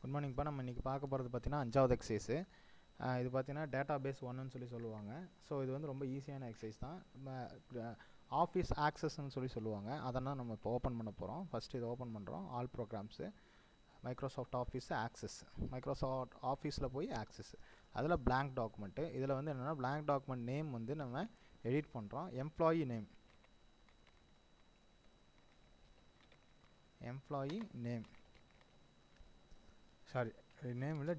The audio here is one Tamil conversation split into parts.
குட் மார்னிங்ப்பா. நம்ம இன்றைக்கி பார்க்க போகிறது பார்த்தீங்கன்னா 5வது எக்ஸசைஸு. இது பார்த்தீங்கன்னா டேட்டா பேஸ் 1ன்னு சொல்லுவாங்க. ஸோ இது வந்து ரொம்ப ஈஸியான எக்ஸசைஸ் தான். ஆஃபீஸ் ஆக்சஸ்ன்னு சொல்லுவாங்க. அதெல்லாம் நம்ம இப்போ ஓப்பன் பண்ண போகிறோம். ஃபஸ்ட்டு இதை ஓப்பன் பண்ணுறோம். All programs, Microsoft office access, Microsoft ஆஃபீஸில் போய் ஆக்சஸ், அதில் blank டாக்குமெண்ட்டு. இதில் வந்து என்னென்னா blank டாக்குமெண்ட் நேம் வந்து நம்ம எடிட் பண்ணுறோம். எம்ப்ளாயி நேம் சாரி, நேம் இல்லை,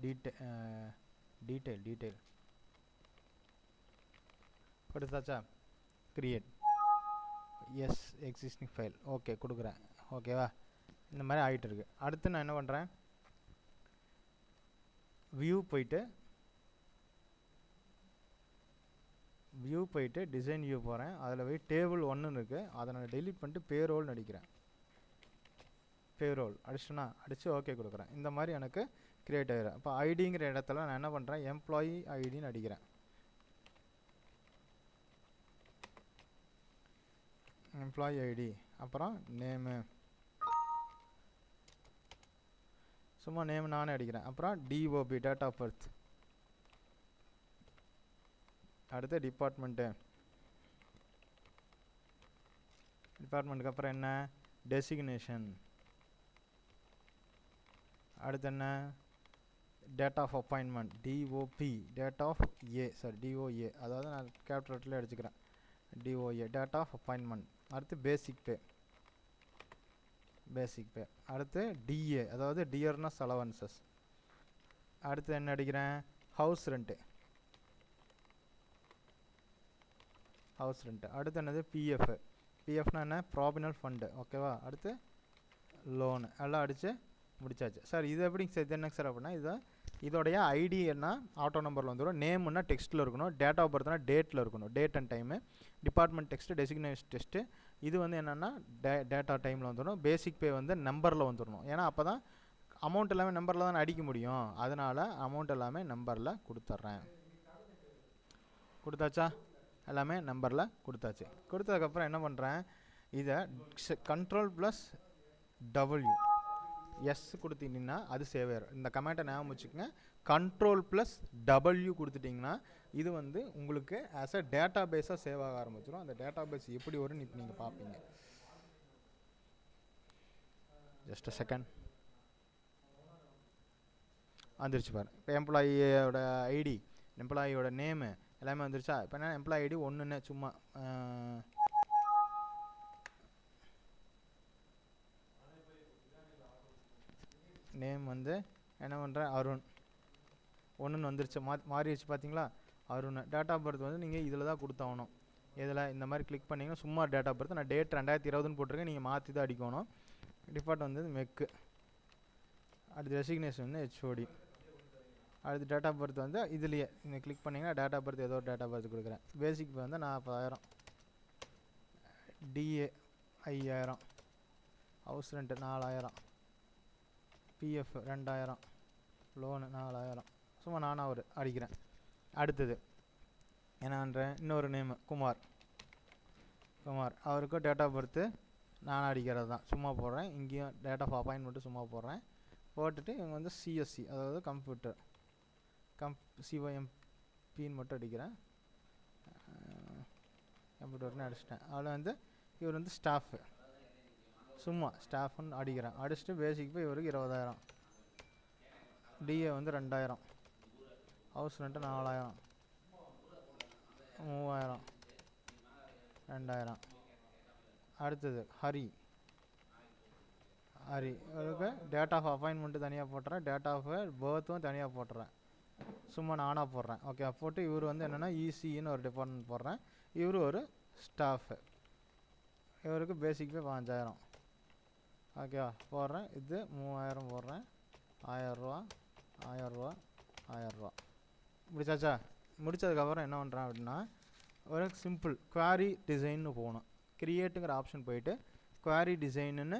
டீட்டெயில் கொடுத்தாச்சா? Create as existing file okay கொடுக்குறேன். ஓகேவா? இந்த மாதிரி ஆகிட்டு இருக்கு. அடுத்து நான் என்ன பண்ணுறேன், வியூ போயிட்டு டிசைன் வியூ போகிறேன். அதில் போய் டேபிள் 1ன்னு இருக்குது, அதை நான் டெலீட் பண்ணிட்டு பேரோல்னு அடிக்கிறேன். பேரோல் அடிச்சுனா அடித்து ஓகே கொடுக்குறேன். இந்த மாதிரி எனக்கு க்ரியேட் ஆகிடும். இப்போ ஐடிங்கிற இடத்துல நான் என்ன பண்ணுறேன், எம்ப்ளாயி ஐடின்னு அடிக்கிறேன். எம்ப்ளாயி ஐடி, அப்புறம் நேமு, சும்மா நேம் நானே அடிக்கிறேன். அப்புறம் டிஓபி, டேட் ஆஃப் பர்த். அடுத்து டிபார்ட்மெண்ட்டுக்கு அப்புறம் என்ன, டெசிக்னேஷன். அடுத்து என்ன, date of appointment, DOB, date of DOA, அதாவது நான் கேப்டல் அடிச்சுக்கிறேன், டிஓஏ, டேட் ஆஃப் அப்பாயின்மெண்ட். அடுத்து பேசிக் பே. அடுத்து டிஏ, அதாவது டியர்னஸ் அலவன்சஸ். அடுத்து என்ன அடிக்கிறேன், ஹவுஸ் ரெண்ட்டு. அடுத்து என்னது, பிஎஃப்னா என்ன, ப்ராவிடன்ட் ஃபண்டு. ஓகேவா? அடுத்து லோனு, எல்லாம் அடித்து முடிச்சாச்சு. சார் இது எப்படி சார், இது என்னங்க சார் அப்படின்னா, இதோடைய ஐடி என்ன ஆட்டோ நம்பரில் வந்துடும், நேம்னா டெக்ஸ்ட்டில் இருக்கணும், டேட் ஆஃப் பர்த்னா டேட்டில் இருக்கணும், date and time, department text, designation test. இது வந்து என்னென்னா டேட்டா டைமில் வந்துடும். பேசிக் பே வந்து நம்பரில் வந்துடணும். ஏன்னா அப்போ தான் அமௌண்ட் எல்லாமே நம்பரில் தான் அடிக்க முடியும். அதனால் அமௌண்ட் எல்லாமே நம்பரில் கொடுத்துட்றேன். கொடுத்தாச்சா? எல்லாமே நம்பரில் கொடுத்தாச்சு. கொடுத்ததுக்கப்புறம் என்ன பண்ணுறேன், இதை Ctrl+W எஸ் கொடுத்தீங்கன்னா அது சேவ் ஆயிடும். இந்த கமெண்ட்டை ஞாபகம் வச்சுக்கோங்க. Ctrl+W கொடுத்துட்டிங்கன்னா இது வந்து உங்களுக்கு ஆஸ் அ டேட்டா பேஸாக சேவ் ஆக ஆரம்பிச்சிடும். அந்த டேட்டா பேஸ் எப்படி வரும்னு இப்போ நீங்கள் பார்ப்பீங்க. Just a second. வந்துருச்சு பாரு. இப்போ எம்ப்ளாயியோட ஐடி, எம்ப்ளாயியோட நேமு எல்லாமே வந்துருச்சா? இப்போ என்ன, எம்ப்ளாயி ஐடி 1ன்னு சும்மா நேம் வந்து என்ன பண்ணுறேன், அருண் 1ன்னு வந்துருச்சு. மாறிடுச்சு பார்த்தீங்களா, அருண். டேட் ஆஃப் பர்த் வந்து நீங்கள் இதில் தான் கொடுத்தாகணும். இதில் இந்த மாதிரி கிளிக் பண்ணிங்கன்னா சும்மா டேட் ஆஃப் பர்த், நான் டேட் 2020ன்னு போட்டிருக்கேன், நீங்கள் மாற்றி தான் அடிக்கணும். டிபார்ட் வந்து மெக்கு. அடுத்து ரெசிக்னேஷன் வந்து ஹெச்ஓடி. அடுத்து டேட் ஆஃப் பர்த் வந்து இதுலேயே நீங்கள் கிளிக் பண்ணிங்கன்னா டேட் ஆஃப் பர்த் ஏதோ ஒரு டேட் ஆஃப் பர்த் கொடுக்குறேன். பேசிக் பே வந்து 40,000, DA 5,000, house rent 4,000, PF 2,000, loan 4,000. சும்மா நானாக ஒரு அடிக்கிறேன். அடுத்தது என்ன பண்ணுறேன், இன்னொரு நேமு குமார், அவருக்கு டேட் ஆஃப் பர்த்து நானாக அடிக்கிறது தான், சும்மா போடுறேன். இங்கேயும் டேட் ஆஃப் அப்பாயின்மெண்ட்டு சும்மா போடுறேன். போட்டுட்டு இவங்க வந்து சிஎஸ்சி, அதாவது கம்ப்யூட்டர் சிஓஎம்பின்னு மட்டும் அடிக்கிறேன். கம்ப்யூட்டர்னு அடிச்சிட்டேன். அதில் வந்து இவர் வந்து ஸ்டாஃபு, சும்மா ஸ்டாஃப்னு அடிக்கிறேன். அடிச்சுட்டு பேசிக் போய் இவருக்கு 20,000, டிஏ வந்து 2,000, ஹவுஸ் ரெண்ட்டு 4,000, 3,000, 2,000. அடுத்தது ஹரி, இவருக்கு டேட் ஆஃப் அப்பாயின்மெண்ட்டு தனியாக போட்டுறேன், டேட் ஆஃப் பர்த்தும் தனியாக போட்டுறேன். சும்மா நானாக போடுறேன். ஓகே, போட்டு இவர் வந்து என்னென்னா இசின்னு ஒரு டிபார்ட்மெண்ட் போடுறேன். இவர் ஒரு ஸ்டாஃபு, இவருக்கு பேசிக் பே 5,000. ஓகேவா? போடுறேன். இது 3,000 போடுறேன். 1,000 முடிச்சாச்சா? முடித்ததுக்கப்புறம் என்ன பண்ணுறேன் அப்படின்னா, ஒரு சிம்பிள் குவாரி டிசைன்னு போகணும். கிரியேட்டுங்கிற ஆப்ஷன் போயிட்டு குவாரி டிசைனுன்னு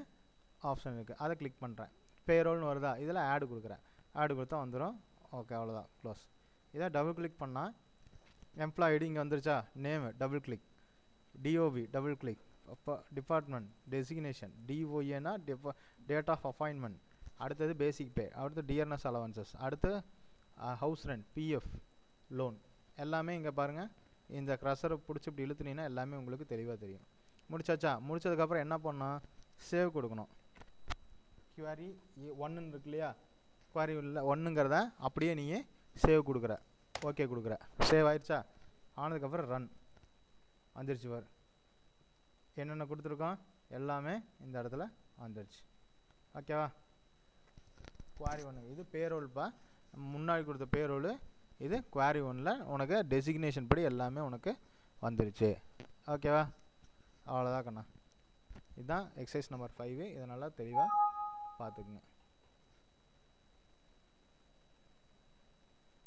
ஆப்ஷன் இருக்குது, அதை கிளிக் பண்ணுறேன். பேரோல்னு வருதா, இதில் ஆடு கொடுக்குறேன். ஆடு கொடுத்தா வந்துடும். ஓகே, அவ்வளோதான், க்ளோஸ். இதை டபுள் கிளிக் பண்ணால் எம்ப்ளாயி ஐடி இங்கே வந்துருச்சா, name double click, DOB double click, அப்போ டிபார்ட்மெண்ட் டெசிக்னேஷன், டிஓஏனா டேட் ஆஃப் அப்பாயின்மெண்ட், அடுத்தது பேசிக் பே, அடுத்து டியர்னஸ் அலவன்சஸ், அடுத்து ஹவுஸ் ரெண்ட், பிஎஃப், லோன் எல்லாமே இங்கே பாருங்கள். இந்த க்ரஷரை பிடிச்சி இப்படி இழுத்துனீங்கன்னா எல்லாமே உங்களுக்கு தெளிவாக தெரியும். முடிச்சாச்சா? முடிச்சதுக்கப்புறம் என்ன பண்ணணும்? சேவ் கொடுக்கணும். குவாரி 1 இருக்கு இல்லையா, குவாரி இல்லை 1ங்கிறத அப்படியே நீங்கள் சேவ் கொடுக்குற, ஓகே கொடுக்குற, சேவ் ஆயிடுச்சா? ஆனதுக்கப்புறம் ரன் வந்துருச்சு. பார் என்னென்ன கொடுத்துருக்கோம் எல்லாமே இந்த இடத்துல வந்துருச்சு. ஓகேவா? குவாரி 1 இது பேரோல்ப்பா, முன்னாடி கொடுத்த பேரோல், இது குவாரி 1ல் உனக்கு டெசிக்னேஷன் படி எல்லாமே உனக்கு வந்துருச்சு. ஓகேவா? அவ்வளோதான் கண்ணா. இதுதான் எக்ஸசைஸ் நம்பர் 5. இதை நல்லா தெளிவாக பார்த்துக்குங்க.